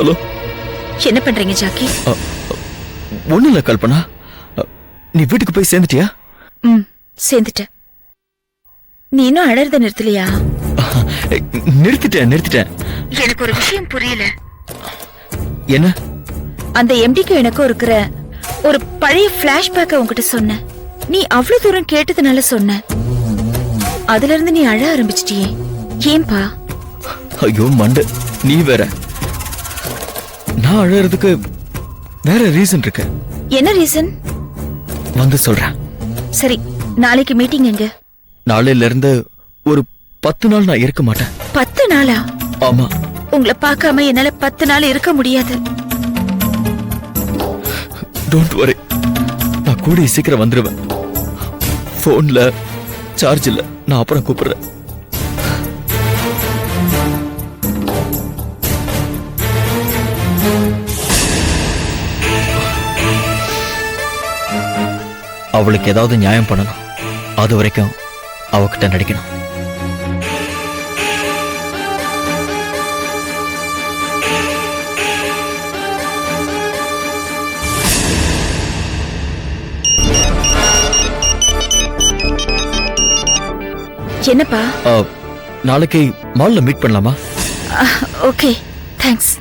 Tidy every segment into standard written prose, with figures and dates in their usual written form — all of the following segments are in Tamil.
ஹலோ, என்ன பண்றீங்க ஜாக்கி? ஒண்ணு இல்ல கல்பனா. நீ வீட்டுக்கு போய் சேர்ந்துட்டியா? சேர்ந்துட்ட. நீ இன்னும் அழறத நிறுத்தலையா? நிறுத்திட்டேன். எனக்கு ஒரு விஷயம் புரியல. என்ன? அந்த எம்டிக்கு எனக்கும் இருக்கிற ஒரு பழைய பிளாஷ்பேக்க உன்கிட்ட சொன்ன. நீ அவ்வளவு தூரம் கேட்டதுனால சொன்ன. அதுல இருந்து நீ அழ ஆரம்பிச்சிட்டியே, ஏன்பா? ஐயோ மண்டு, நீ வேற. நான் அழறதுக்கு வேற ரீசன் இருக்கு. என்ன ரீசன்? வந்து சொல்றேன். சரி, நாளைக்கு மீட்டிங் எங்க? நாளையில இருந்து ஒரு 10 நாள் நான் இருக்க மாட்டேன். 10 நாளா? ஆமா. உங்களை பார்க்காம என்னால 10 நாள் இருக்க முடியாது. டோன்ட் வரி, நான் கூடிய சீக்கிரம் வந்துருவேன். போன்ல சார்ஜ் இல்ல, நான் அப்புறம் கூப்பிடுறேன். அவளுக்கு ஏதாவது நியாயம் பண்ணணும். அது வரைக்கும் அவகிட்ட நடிக்கணும். என்னப்பா? நாளைக்கு மால்ல மீட் பண்ணலாமா? Okay, thanks.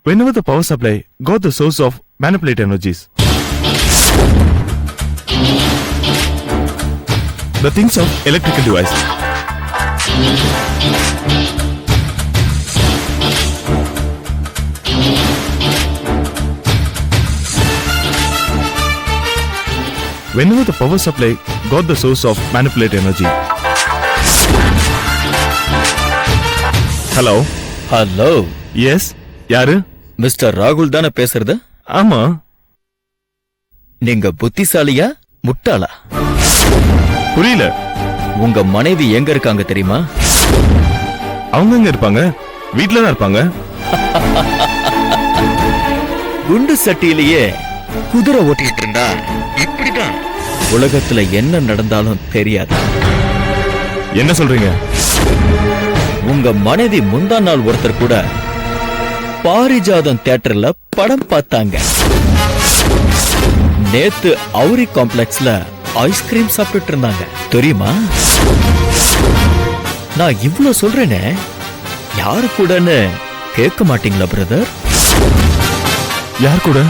Whenever the power supply got the source of manipulate energies, the things of electrical device. Whenever the power supply got the source of manipulate energy. Hello. Hello. Yes. யாரு? மிஸ்டர் ராகுல் தானே பேசுறது? ஆமா. நீங்க புத்திசாலியா முட்டாளா? புரியல. உங்க மனைவி எங்க இருக்காங்க தெரியுமா? அவங்க எங்க இருப்பாங்க? வீட்ல தான் இருப்பாங்க. குண்டு சட்டியிலேயே குதிரை ஓட்டிட்டு இருந்தா இப்படிதான் உலகத்துல என்ன நடந்தாலும் தெரியாது. என்ன சொல்றீங்க? உங்க மனைவி முந்தா நாள் ஒருத்தர் கூட பாரிஜாதம் தியேட்டர்ல படம் பார்த்தாங்க. நேத்து அவுரி காம்ப்ளெக்ஸ்ல ஐஸ்கிரீம் சாப்பிட்டு இருந்தாங்க தெரியுமா? நான் இவ்ளோ சொல்றேனே, யாரு கூடன்னு கேட்க மாட்டீங்களா பிரதர்? யார் கூட?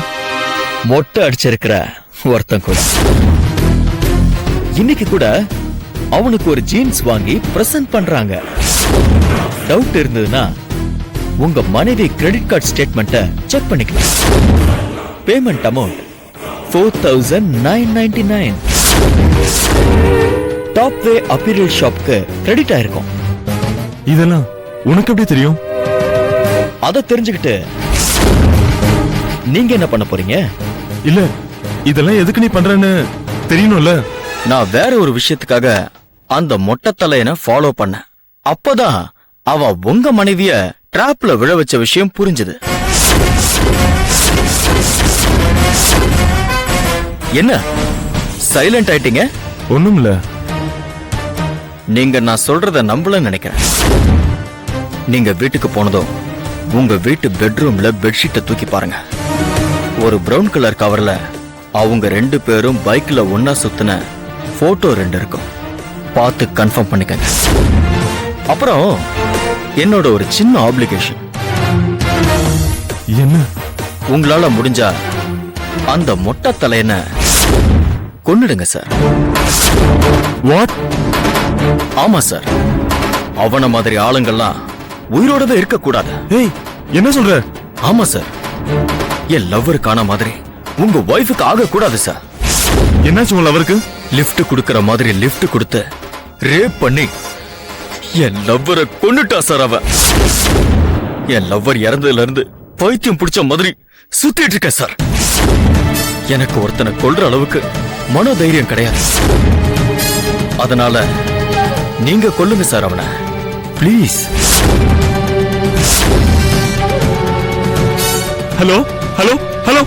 மொட்டை அடிச்சிருக்கிற ஒருத்தன் கூட. இன்னைக்கு கூட அவனுக்கு ஒரு ஜீன்ஸ் வாங்கி பிரசன்ட் பண்றாங்க. டவுட் இருந்ததுன்னா உங்க மனைவி கிரெடிட் கார்டு ஸ்டேட்மெண்ட்டை செக் பண்ணிக்கலாம். Payment amount 4999. டாப் வே அப்பீரியல் ஷாப்க்கு கிரெடிட் ஆயிருக்கும். இதெல்லாம் உனக்கு எப்படி தெரியும்? அதை தெரிஞ்சுக்கிட்டு நீங்க என்ன பண்ண போறீங்க? இல்ல, இதெல்லாம் எதுக்கு நீ பண்றன்னு தெரியணும்ல. நான் வேற ஒரு விஷயத்துக்காக அந்த மொட்டை தலையனை ஃபாலோ பண்ண. அப்பதான் அவ உங்க மனைவிய டிராப்ல விழ வச்ச விஷயம் புரிஞ்சது. என்ன சைலண்ட் ஆயிட்டீங்க? ஒண்ணுமில்ல. நீங்க நான் சொல்றத நம்பலன்னு நினைக்கிறேன். நீங்க வீட்டுக்கு போனதும் உங்க வீட்டு பெட்ரூம்ல பெட்ஷீட்டை தூக்கி பாருங்க. ஒரு பிரவுன் கலர் கவர்ல அவங்க 2 பேரும் பைக்ல ஒன்னா சுத்தின போட்டோ 2 இருக்கும். பார்த்து கன்ஃபார்ம் பண்ணிக்கங்க. அப்புறம் என்னோட ஒரு சின்ன ஆப்ளிகேஷன். என்ன? உங்களால முடிஞ்சா அந்த மொட்டை தலையனை கொன்னுடுங்க சார். வாட்? ஆமா சார், அவன மாதிரி ஆளுங்கள்லாம் உயிரோடவே இருக்க கூடாது. ஏய், என்ன சொல்ற? ஆமா சார், என் லவ்வருக்கான மாதிரி உங்க ஒய்ஃபுக்கு ஆக கூடாது சார். என்னாச்சு உங்க லவருக்கு? லிஃப்ட் கொடுக்கற மாதிரி லிஃப்ட் கொடுத்து ரேப் பண்ணி என் லவ்வரை கொன்னுட்டா சார் அவ. என் லவ்வர் இறந்ததுல இருந்து பைத்தியம் பிடிச்ச மாதிரி சுத்திட்டு இருக்க சார். எனக்கு ஒருத்தனை கொல்ற அளவுக்கு மனோதைரியம் கிடையாது. அதனால நீங்க கொல்லுங்க சார் அவனை please. Hello hello hello.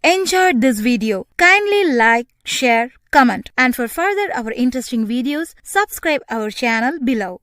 enjoyed this video. Kindly like, share, comment, and for further our interesting videos, subscribe our channel below.